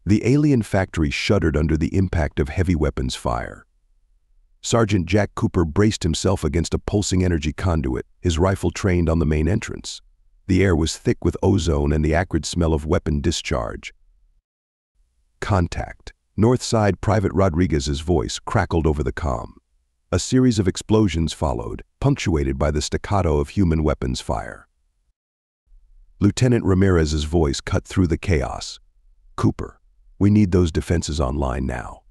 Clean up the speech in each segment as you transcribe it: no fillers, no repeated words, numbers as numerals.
The alien factory shuddered under the impact of heavy weapons fire. Sergeant Jack Cooper braced himself against a pulsing energy conduit, his rifle trained on the main entrance. The air was thick with ozone and the acrid smell of weapon discharge. Contact. Northside Private Rodriguez's voice crackled over the comm. A series of explosions followed, punctuated by the staccato of human weapons fire. Lieutenant Ramirez's voice cut through the chaos. "Cooper, we need those defenses online now."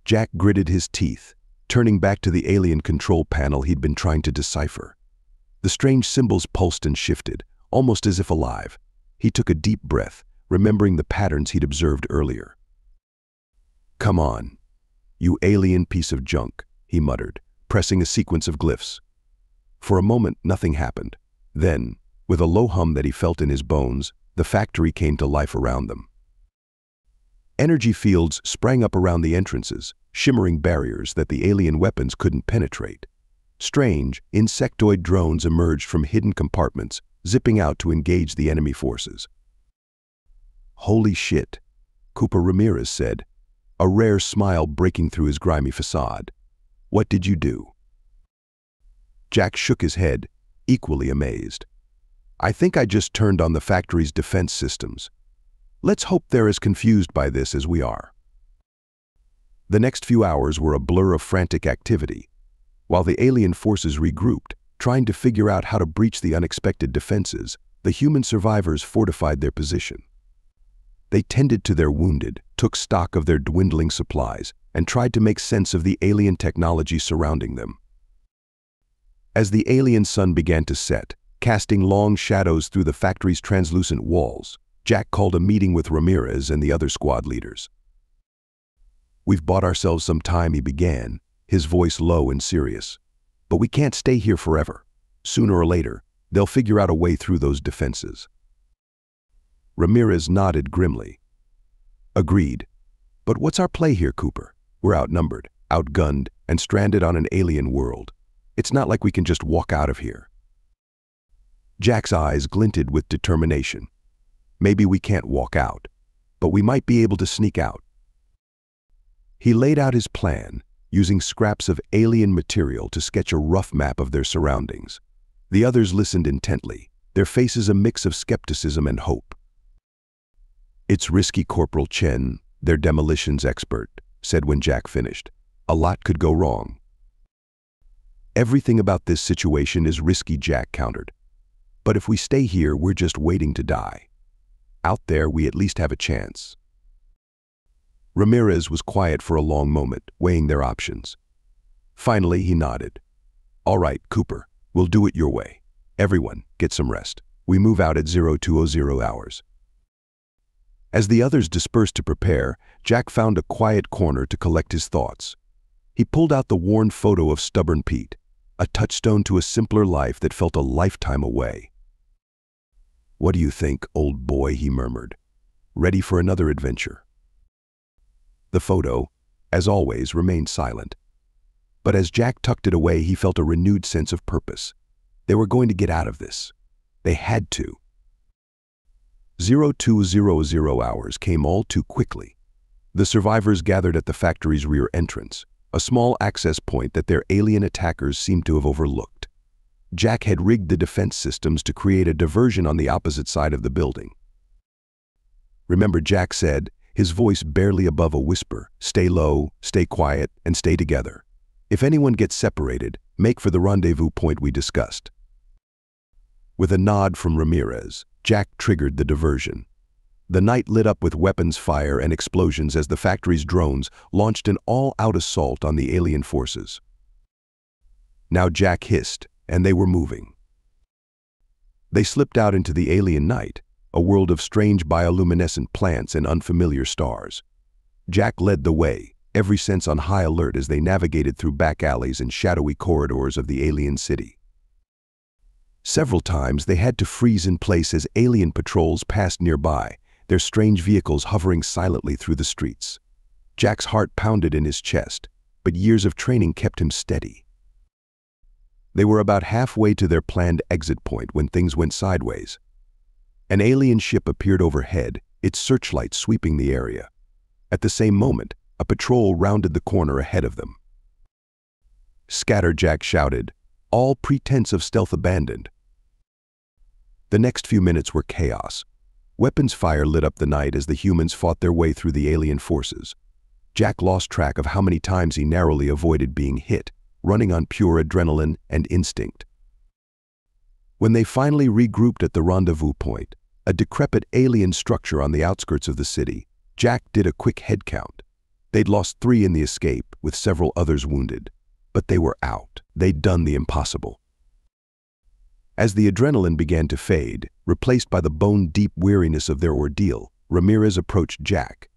Jack gritted his teeth, turning back to the alien control panel he'd been trying to decipher. The strange symbols pulsed and shifted, almost as if alive. He took a deep breath, remembering the patterns he'd observed earlier. "Come on, you alien piece of junk," he muttered, pressing a sequence of glyphs. For a moment, nothing happened. Then, with a low hum that he felt in his bones, the factory came to life around them. Energy fields sprang up around the entrances, shimmering barriers that the alien weapons couldn't penetrate. Strange, insectoid drones emerged from hidden compartments, zipping out to engage the enemy forces. "Holy shit," Cooper Ramirez said, a rare smile breaking through his grimy facade. "What did you do?" Jack shook his head, equally amazed. "I think I just turned on the factory's defense systems. Let's hope they're as confused by this as we are." The next few hours were a blur of frantic activity, while the alien forces regrouped, trying to figure out how to breach the unexpected defenses. The human survivors fortified their position. They tended to their wounded, took stock of their dwindling supplies, and tried to make sense of the alien technology surrounding them. As the alien sun began to set, casting long shadows through the factory's translucent walls, Jack called a meeting with Ramirez and the other squad leaders. "We've bought ourselves some time," he began, his voice low and serious. "But we can't stay here forever. Sooner or later, they'll figure out a way through those defenses." Ramirez nodded grimly. "Agreed. But what's our play here, Cooper? We're outnumbered, outgunned, and stranded on an alien world. It's not like we can just walk out of here." Jack's eyes glinted with determination. "Maybe we can't walk out, but we might be able to sneak out." He laid out his plan, using scraps of alien material to sketch a rough map of their surroundings. The others listened intently, their faces a mix of skepticism and hope. "It's risky," Corporal Chen, their demolitions expert, said when Jack finished. "A lot could go wrong." "Everything about this situation is risky," Jack countered. "But if we stay here, we're just waiting to die. Out there, we at least have a chance." Ramirez was quiet for a long moment, weighing their options. Finally, he nodded. "All right, Cooper, we'll do it your way. Everyone, get some rest. We move out at 0200 hours. As the others dispersed to prepare, Jack found a quiet corner to collect his thoughts. He pulled out the worn photo of Stubborn Pete, a touchstone to a simpler life that felt a lifetime away. "What do you think, old boy?" he murmured. "Ready for another adventure?" The photo, as always, remained silent. But as Jack tucked it away, he felt a renewed sense of purpose. They were going to get out of this. They had to. 0200 hours came all too quickly. The survivors gathered at the factory's rear entrance, a small access point that their alien attackers seemed to have overlooked. Jack had rigged the defense systems to create a diversion on the opposite side of the building. "Remember," Jack said, his voice barely above a whisper, "stay low, stay quiet, and stay together. If anyone gets separated, make for the rendezvous point we discussed." With a nod from Ramirez, Jack triggered the diversion. The night lit up with weapons fire and explosions as the factory's drones launched an all-out assault on the alien forces. Now Jack hissed, and they were moving. They slipped out into the alien night, a world of strange bioluminescent plants and unfamiliar stars. Jack led the way, every sense on high alert as they navigated through back alleys and shadowy corridors of the alien city. Several times they had to freeze in place as alien patrols passed nearby, their strange vehicles hovering silently through the streets. Jack's heart pounded in his chest, but years of training kept him steady. They were about halfway to their planned exit point when things went sideways. An alien ship appeared overhead, its searchlight sweeping the area. At the same moment, a patrol rounded the corner ahead of them. "Scatter!" Jack shouted, all pretense of stealth abandoned. The next few minutes were chaos. Weapons fire lit up the night as the humans fought their way through the alien forces. Jack lost track of how many times he narrowly avoided being hit, running on pure adrenaline and instinct. When they finally regrouped at the rendezvous point, a decrepit alien structure on the outskirts of the city, Jack did a quick head count. They'd lost 3 in the escape, with several others wounded. But they were out. They'd done the impossible. As the adrenaline began to fade, replaced by the bone-deep weariness of their ordeal, Ramirez approached Jack.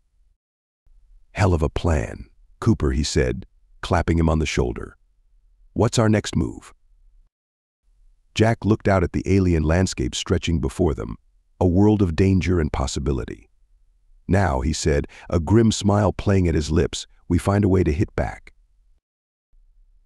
"Hell of a plan, Cooper," he said, clapping him on the shoulder. "What's our next move?" Jack looked out at the alien landscape stretching before them, a world of danger and possibility. "Now," he said, a grim smile playing at his lips, "we find a way to hit back."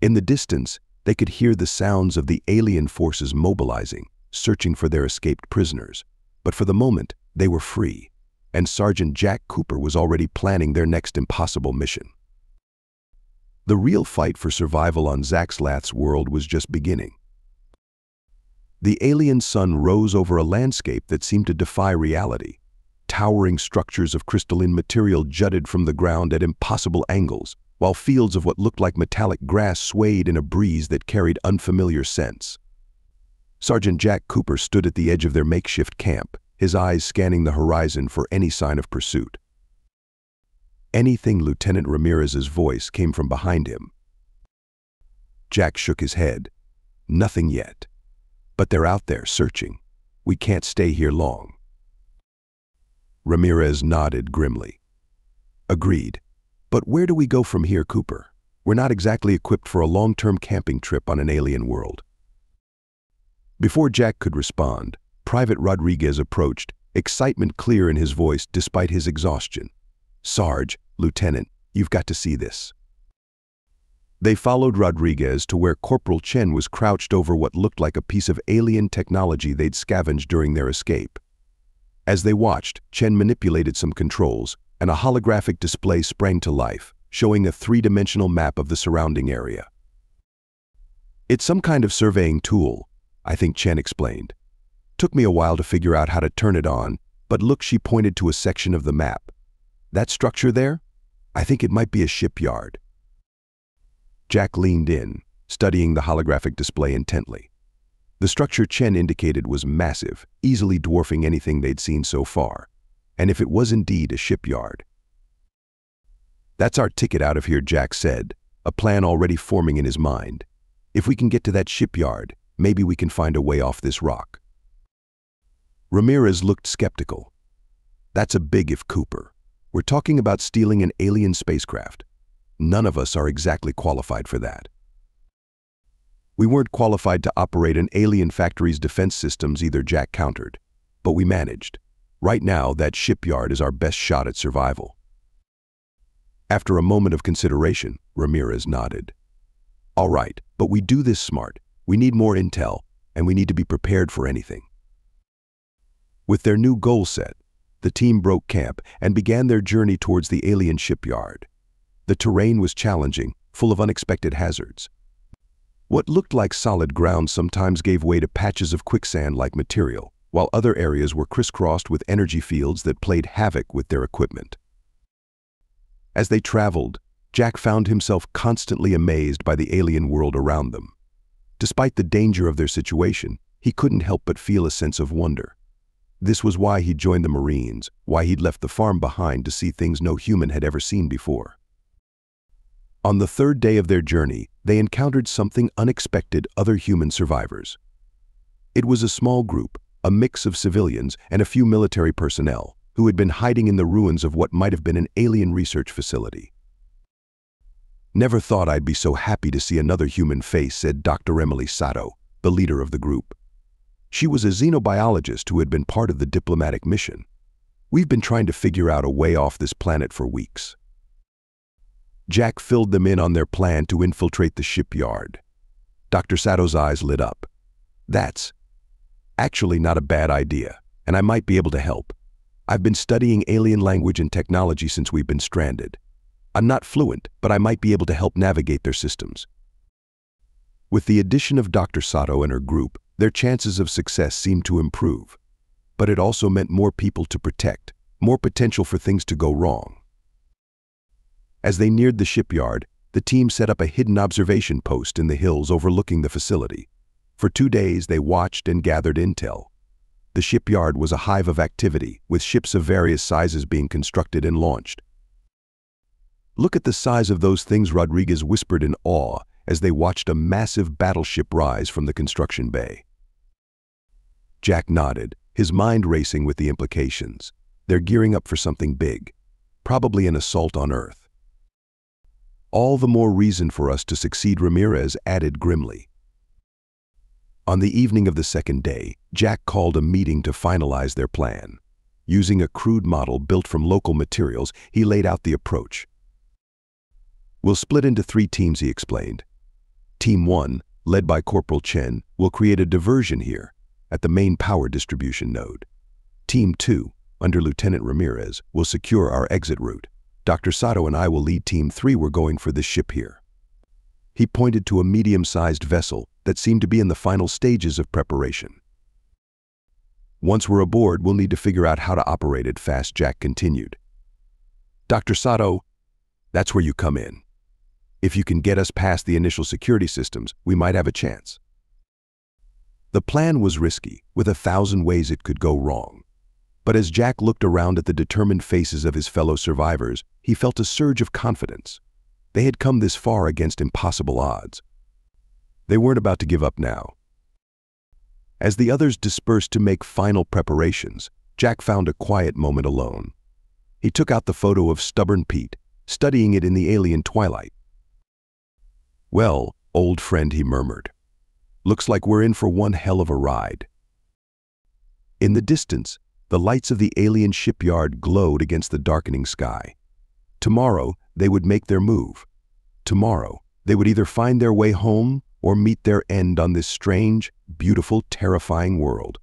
In the distance, they could hear the sounds of the alien forces mobilizing, searching for their escaped prisoners. But for the moment, they were free, and Sergeant Jack Cooper was already planning their next impossible mission. The real fight for survival on Zaxlath's world was just beginning. The alien sun rose over a landscape that seemed to defy reality. Towering structures of crystalline material jutted from the ground at impossible angles, while fields of what looked like metallic grass swayed in a breeze that carried unfamiliar scents. Sergeant Jack Cooper stood at the edge of their makeshift camp, his eyes scanning the horizon for any sign of pursuit. "Anything?" Lieutenant Ramirez's voice came from behind him. Jack shook his head. "Nothing yet. But they're out there searching. We can't stay here long." Ramirez nodded grimly. "Agreed. But where do we go from here, Cooper? We're not exactly equipped for a long-term camping trip on an alien world." Before Jack could respond, Private Rodriguez approached, excitement clear in his voice despite his exhaustion. "Sarge, Lieutenant, you've got to see this." They followed Rodriguez to where Corporal Chen was crouched over what looked like a piece of alien technology they'd scavenged during their escape. As they watched, Chen manipulated some controls, and a holographic display sprang to life, showing a 3-dimensional map of the surrounding area. "It's some kind of surveying tool," I think Chen explained. "Took me a while to figure out how to turn it on, but look," she pointed to a section of the map. "That structure there? I think it might be a shipyard." Jack leaned in, studying the holographic display intently. The structure Chen indicated was massive, easily dwarfing anything they'd seen so far. And if it was indeed a shipyard. "That's our ticket out of here," Jack said, a plan already forming in his mind. "If we can get to that shipyard, maybe we can find a way off this rock." Ramirez looked skeptical. "That's a big if, Cooper. We're talking about stealing an alien spacecraft. None of us are exactly qualified for that." "We weren't qualified to operate an alien factory's defense systems either," Jack countered. "But we managed. Right now, that shipyard is our best shot at survival." After a moment of consideration, Ramirez nodded. "All right, but we do this smart. We need more intel, and we need to be prepared for anything." With their new goal set, the team broke camp and began their journey towards the alien shipyard. The terrain was challenging, full of unexpected hazards. What looked like solid ground sometimes gave way to patches of quicksand-like material, while other areas were crisscrossed with energy fields that played havoc with their equipment. As they traveled, Jack found himself constantly amazed by the alien world around them. Despite the danger of their situation, he couldn't help but feel a sense of wonder. This was why he'd joined the Marines, why he'd left the farm behind to see things no human had ever seen before. On the 3rd day of their journey, they encountered something unexpected: other human survivors. It was a small group, a mix of civilians and a few military personnel, who had been hiding in the ruins of what might have been an alien research facility. "Never thought I'd be so happy to see another human face," said Dr. Emily Sato, the leader of the group. She was a xenobiologist who had been part of the diplomatic mission. "We've been trying to figure out a way off this planet for weeks." Jack filled them in on their plan to infiltrate the shipyard. Dr. Sato's eyes lit up. "That's actually not a bad idea, and I might be able to help. I've been studying alien language and technology since we've been stranded. I'm not fluent, but I might be able to help navigate their systems." With the addition of Dr. Sato and her group, their chances of success seemed to improve. But it also meant more people to protect, more potential for things to go wrong. As they neared the shipyard, the team set up a hidden observation post in the hills overlooking the facility. For 2 days, they watched and gathered intel. The shipyard was a hive of activity, with ships of various sizes being constructed and launched. "Look at the size of those things," Rodriguez whispered in awe as they watched a massive battleship rise from the construction bay. Jack nodded, his mind racing with the implications. They're gearing up for something big, probably an assault on Earth. "All the more reason for us to succeed," Ramirez added grimly. On the evening of the second day, Jack called a meeting to finalize their plan. Using a crude model built from local materials, he laid out the approach. "We'll split into 3 teams," he explained. Team 1, led by Corporal Chen, will create a diversion here, at the main power distribution node. Team 2, under Lieutenant Ramirez, will secure our exit route. Dr. Sato and I will lead Team 3. We're going for this ship here." He pointed to a medium-sized vessel that seemed to be in the final stages of preparation. "Once we're aboard, we'll need to figure out how to operate it fast," Jack continued. "Dr. Sato, that's where you come in. If you can get us past the initial security systems, we might have a chance." The plan was risky, with 1,000 ways it could go wrong. But as Jack looked around at the determined faces of his fellow survivors, he felt a surge of confidence. They had come this far against impossible odds. They weren't about to give up now. As the others dispersed to make final preparations, Jack found a quiet moment alone. He took out the photo of Stubborn Pete, studying it in the alien twilight. "Well, old friend," he murmured. "Looks like we're in for one hell of a ride." In the distance, the lights of the alien shipyard glowed against the darkening sky. Tomorrow, they would make their move. Tomorrow, they would either find their way home or meet their end on this strange, beautiful, terrifying world.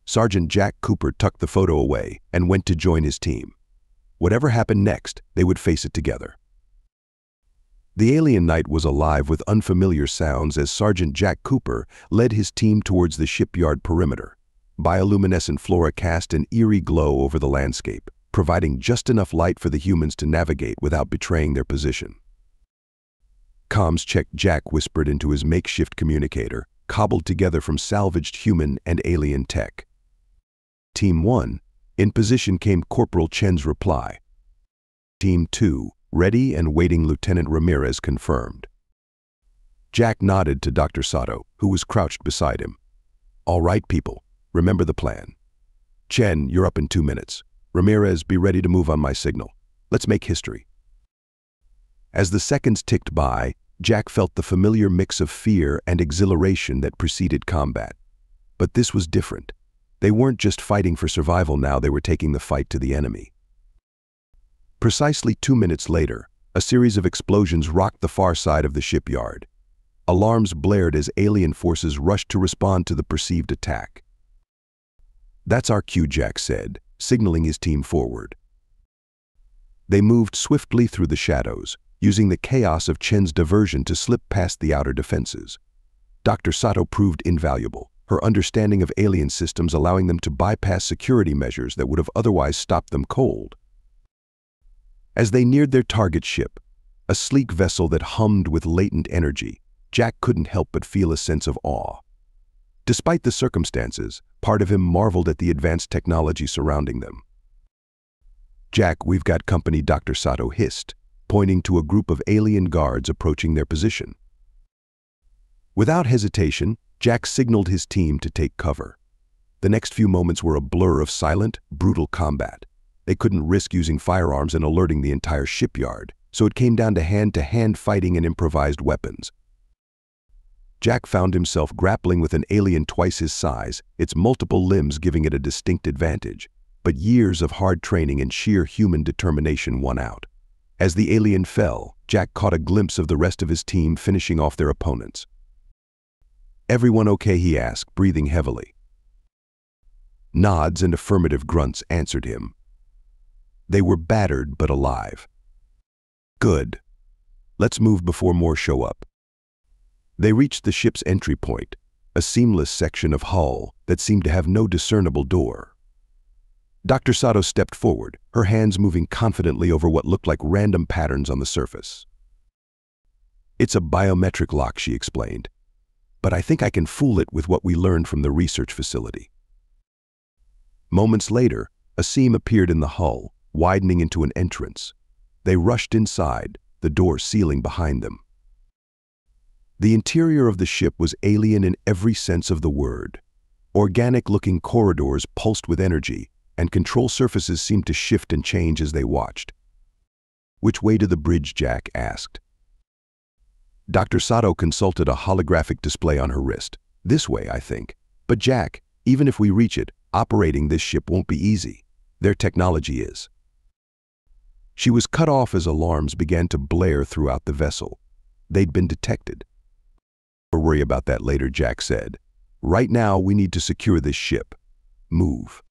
Sergeant Jack Cooper tucked the photo away and went to join his team. Whatever happened next, they would face it together. The alien night was alive with unfamiliar sounds as Sergeant Jack Cooper led his team towards the shipyard perimeter. Bioluminescent flora cast an eerie glow over the landscape, providing just enough light for the humans to navigate without betraying their position. "Comms check," Jack whispered into his makeshift communicator, cobbled together from salvaged human and alien tech. "Team 1, in position," came Corporal Chen's reply. "Team 2, ready and waiting," Lieutenant Ramirez confirmed. Jack nodded to Dr. Sato, who was crouched beside him. "All right, people, remember the plan. Chen, you're up in 2 minutes. Ramirez, be ready to move on my signal. Let's make history." As the seconds ticked by, Jack felt the familiar mix of fear and exhilaration that preceded combat. But this was different. They weren't just fighting for survival now, they were taking the fight to the enemy. Precisely 2 minutes later, a series of explosions rocked the far side of the shipyard. Alarms blared as alien forces rushed to respond to the perceived attack. "That's our cue," Jack said, signaling his team forward. They moved swiftly through the shadows, using the chaos of Chen's diversion to slip past the outer defenses. Dr. Sato proved invaluable, her understanding of alien systems allowing them to bypass security measures that would have otherwise stopped them cold. As they neared their target ship, a sleek vessel that hummed with latent energy, Jack couldn't help but feel a sense of awe. Despite the circumstances, part of him marveled at the advanced technology surrounding them. "Jack, we've got company," Dr. Sato hissed, pointing to a group of alien guards approaching their position. Without hesitation, Jack signaled his team to take cover. The next few moments were a blur of silent, brutal combat. They couldn't risk using firearms and alerting the entire shipyard, so it came down to hand-to-hand fighting and improvised weapons. Jack found himself grappling with an alien twice his size, its multiple limbs giving it a distinct advantage, but years of hard training and sheer human determination won out. As the alien fell, Jack caught a glimpse of the rest of his team finishing off their opponents. "Everyone okay?" he asked, breathing heavily. Nods and affirmative grunts answered him. They were battered but alive. Good. Let's move before more show up. They reached the ship's entry point, a seamless section of hull that seemed to have no discernible door. Dr. Sato stepped forward, her hands moving confidently over what looked like random patterns on the surface. It's a biometric lock, she explained, but I think I can fool it with what we learned from the research facility. Moments later, a seam appeared in the hull, widening into an entrance. They rushed inside, the door sealing behind them. The interior of the ship was alien in every sense of the word. Organic-looking corridors pulsed with energy, and control surfaces seemed to shift and change as they watched. Which way to the bridge, Jack asked. Dr. Sato consulted a holographic display on her wrist. This way, I think. But Jack, even if we reach it, operating this ship won't be easy. Their technology is. She was cut off as alarms began to blare throughout the vessel. They'd been detected. We'll worry about that later, Jack said. Right now, we need to secure this ship. Move.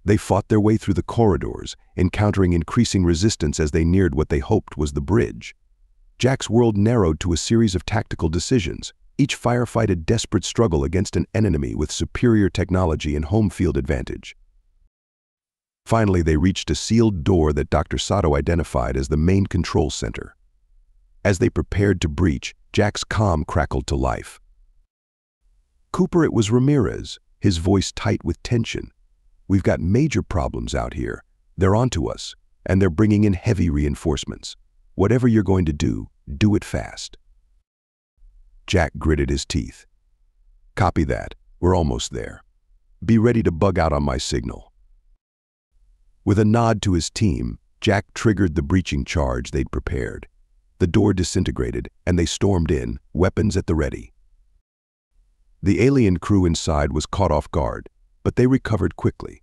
They fought their way through the corridors, encountering increasing resistance as they neared what they hoped was the bridge. Jack's world narrowed to a series of tactical decisions, each firefight a desperate struggle against an enemy with superior technology and home field advantage. Finally, they reached a sealed door that Dr. Sato identified as the main control center. As they prepared to breach, Jack's comm crackled to life. Cooper, it was Ramirez, his voice tight with tension. We've got major problems out here. They're onto us, and they're bringing in heavy reinforcements. Whatever you're going to do it fast. Jack gritted his teeth. Copy that. We're almost there. Be ready to bug out on my signal. With a nod to his team, Jack triggered the breaching charge they'd prepared. The door disintegrated, and they stormed in, weapons at the ready. The alien crew inside was caught off guard, but they recovered quickly.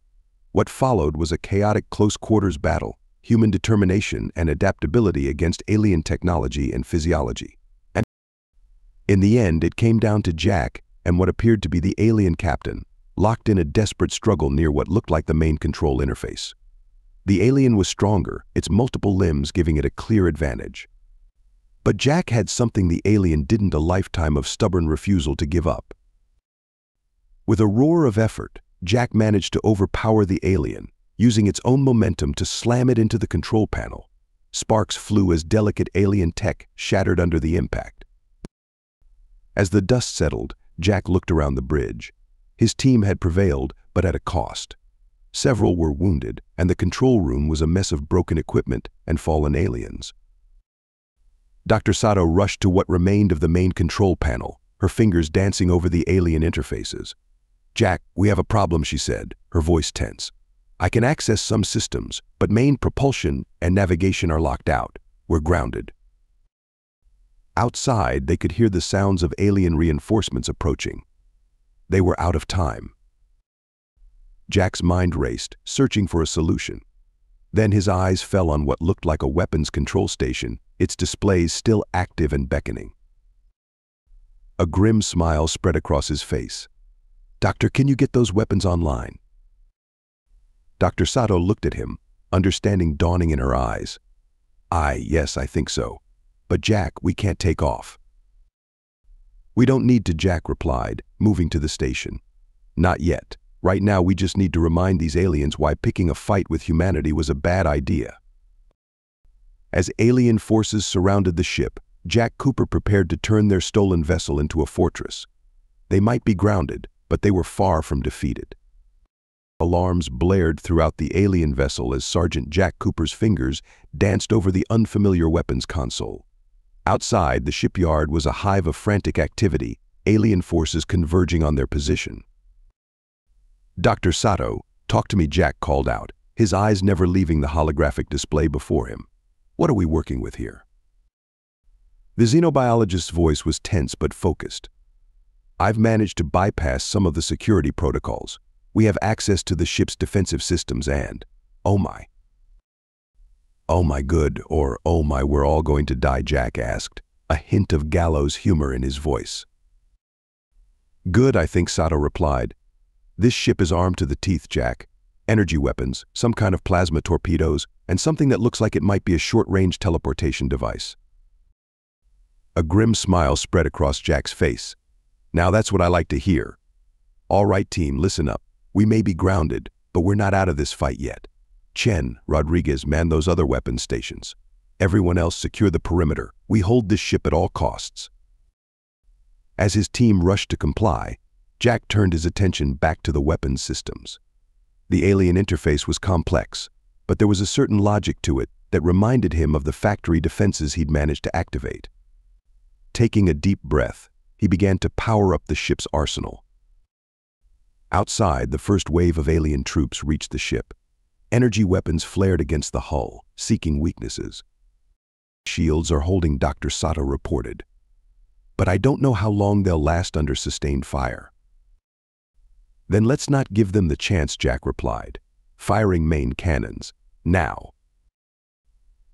What followed was a chaotic close-quarters battle, human determination and adaptability against alien technology and physiology. And in the end, it came down to Jack and what appeared to be the alien captain, locked in a desperate struggle near what looked like the main control interface. The alien was stronger, its multiple limbs giving it a clear advantage. But Jack had something the alien didn't: a lifetime of stubborn refusal to give up. With a roar of effort, Jack managed to overpower the alien, using its own momentum to slam it into the control panel. Sparks flew as delicate alien tech shattered under the impact. As the dust settled, Jack looked around the bridge. His team had prevailed, but at a cost. Several were wounded, and the control room was a mess of broken equipment and fallen aliens. Dr. Sato rushed to what remained of the main control panel, her fingers dancing over the alien interfaces. Jack, we have a problem, she said, her voice tense. I can access some systems, but main propulsion and navigation are locked out. We're grounded. Outside, they could hear the sounds of alien reinforcements approaching. They were out of time. Jack's mind raced, searching for a solution. Then his eyes fell on what looked like a weapons control station, its displays still active and beckoning. A grim smile spread across his face. Doctor, can you get those weapons online? Dr. Sato looked at him, understanding dawning in her eyes. Yes, I think so. But Jack, we can't take off. We don't need to, Jack replied, moving to the station. Not yet. Right now, we just need to remind these aliens why picking a fight with humanity was a bad idea. As alien forces surrounded the ship, Jack Cooper prepared to turn their stolen vessel into a fortress. They might be grounded, but they were far from defeated. Alarms blared throughout the alien vessel as Sergeant Jack Cooper's fingers danced over the unfamiliar weapons console. Outside, the shipyard was a hive of frantic activity, alien forces converging on their position. Dr. Sato, talk to me, Jack called out, his eyes never leaving the holographic display before him. What are we working with here? The xenobiologist's voice was tense but focused. I've managed to bypass some of the security protocols. We have access to the ship's defensive systems and, oh my, good, or oh my, we're all going to die, Jack asked, a hint of gallows humor in his voice. Good, I think, Sato replied. This ship is armed to the teeth, Jack. Energy weapons, some kind of plasma torpedoes, and something that looks like it might be a short-range teleportation device. A grim smile spread across Jack's face. Now that's what I like to hear. All right, team, listen up. We may be grounded, but we're not out of this fight yet. Chen, Rodriguez, man those other weapons stations. Everyone else secure the perimeter. We hold this ship at all costs. As his team rushed to comply, Jack turned his attention back to the weapons systems. The alien interface was complex, but there was a certain logic to it that reminded him of the factory defenses he'd managed to activate. Taking a deep breath, he began to power up the ship's arsenal. Outside, the first wave of alien troops reached the ship. Energy weapons flared against the hull, seeking weaknesses. Shields are holding, Dr. Sato reported. But I don't know how long they'll last under sustained fire. Then let's not give them the chance, Jack replied, firing main cannons, now.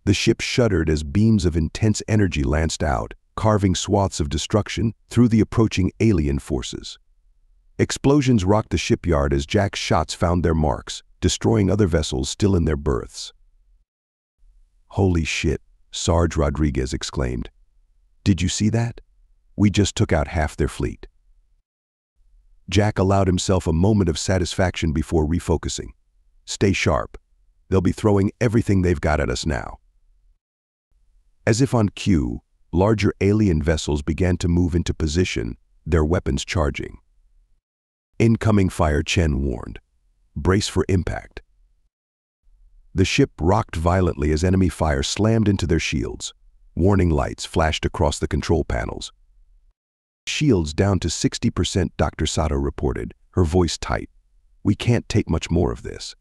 The ship shuddered as beams of intense energy lanced out, carving swaths of destruction through the approaching alien forces. Explosions rocked the shipyard as Jack's shots found their marks, destroying other vessels still in their berths. Holy shit, Sarge Rodriguez exclaimed. Did you see that? We just took out half their fleet. Jack allowed himself a moment of satisfaction before refocusing. Stay sharp. They'll be throwing everything they've got at us now. As if on cue, larger alien vessels began to move into position, their weapons charging. Incoming fire, Chen warned. Brace for impact. The ship rocked violently as enemy fire slammed into their shields. Warning lights flashed across the control panels. Shields down to 60%, Dr. Sato reported, her voice tight. We can't take much more of this.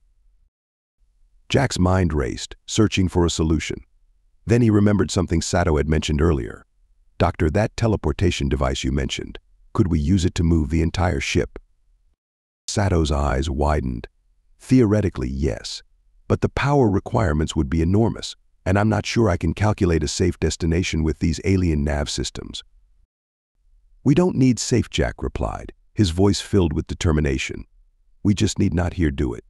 Jack's mind raced, searching for a solution. Then he remembered something Sato had mentioned earlier. Doctor, that teleportation device you mentioned, could we use it to move the entire ship? Sato's eyes widened. Theoretically, yes, but the power requirements would be enormous, and I'm not sure I can calculate a safe destination with these alien nav systems. We don't need safe, Jack replied, his voice filled with determination. We just need not here do it.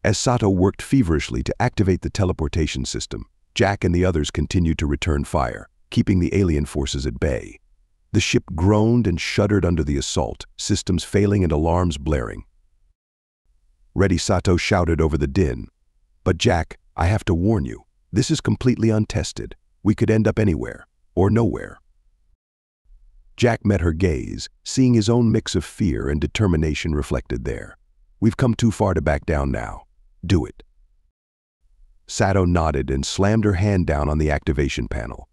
As Sato worked feverishly to activate the teleportation system, Jack and the others continued to return fire, keeping the alien forces at bay. The ship groaned and shuddered under the assault, systems failing and alarms blaring. Ready, Sato shouted over the din. But Jack, I have to warn you, this is completely untested. We could end up anywhere, or nowhere. Jack met her gaze, seeing his own mix of fear and determination reflected there. We've come too far to back down now. Do it. Sato nodded and slammed her hand down on the activation panel.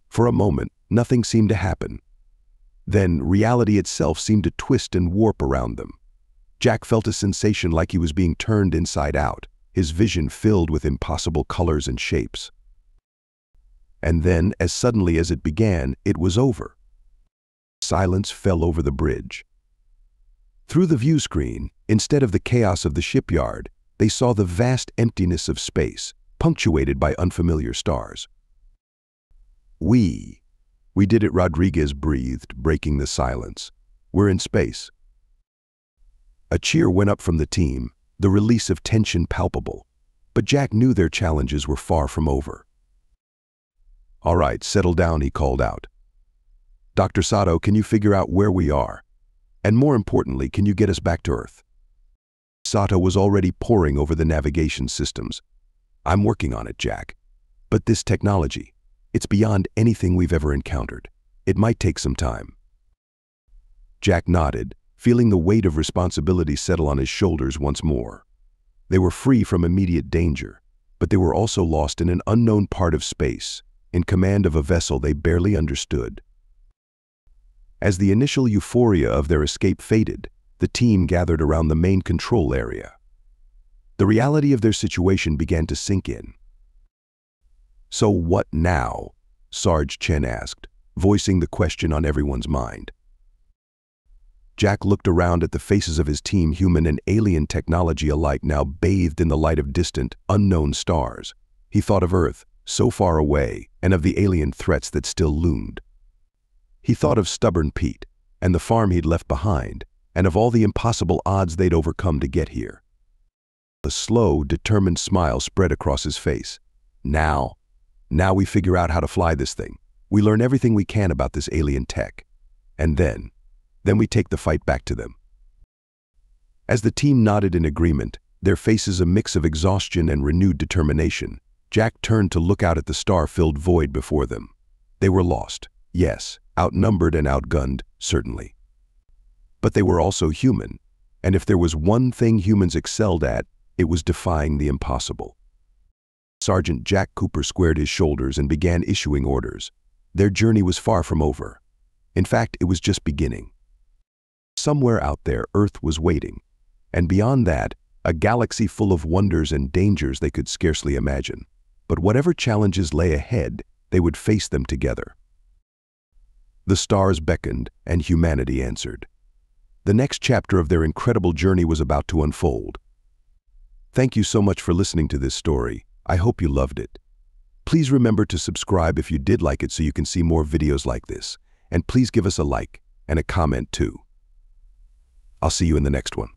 For a moment, nothing seemed to happen. Then reality itself seemed to twist and warp around them. Jack felt a sensation like he was being turned inside out, his vision filled with impossible colors and shapes. And then, as suddenly as it began, it was over. Silence fell over the bridge. Through the view screen, instead of the chaos of the shipyard, they saw the vast emptiness of space, punctuated by unfamiliar stars. We did it, Rodriguez breathed, breaking the silence. We're in space. A cheer went up from the team, the release of tension palpable. But Jack knew their challenges were far from over. All right, settle down, he called out. Dr. Sato, can you figure out where we are? And more importantly, can you get us back to Earth? Sato was already poring over the navigation systems. I'm working on it, Jack. But this technology, it's beyond anything we've ever encountered. It might take some time. Jack nodded, feeling the weight of responsibility settle on his shoulders once more. They were free from immediate danger, but they were also lost in an unknown part of space, in command of a vessel they barely understood. As the initial euphoria of their escape faded, the team gathered around the main control area. The reality of their situation began to sink in. So what now? Sarge Chen asked, voicing the question on everyone's mind. Jack looked around at the faces of his team, human and alien technology alike, now bathed in the light of distant, unknown stars. He thought of Earth, so far away, and of the alien threats that still loomed. He thought of Stubborn Pete, and the farm he'd left behind, and of all the impossible odds they'd overcome to get here. A slow, determined smile spread across his face. Now we figure out how to fly this thing. We learn everything we can about this alien tech. And then we take the fight back to them. As the team nodded in agreement, their faces a mix of exhaustion and renewed determination, Jack turned to look out at the star-filled void before them. They were lost, yes, outnumbered and outgunned, certainly. But they were also human, and if there was one thing humans excelled at, it was defying the impossible. Sergeant Jack Cooper squared his shoulders and began issuing orders. Their journey was far from over. In fact, it was just beginning. Somewhere out there, Earth was waiting, and beyond that, a galaxy full of wonders and dangers they could scarcely imagine. But whatever challenges lay ahead, they would face them together. The stars beckoned, and humanity answered. The next chapter of their incredible journey was about to unfold. Thank you so much for listening to this story. I hope you loved it. Please remember to subscribe if you did like it so you can see more videos like this. And please give us a like and a comment too. I'll see you in the next one.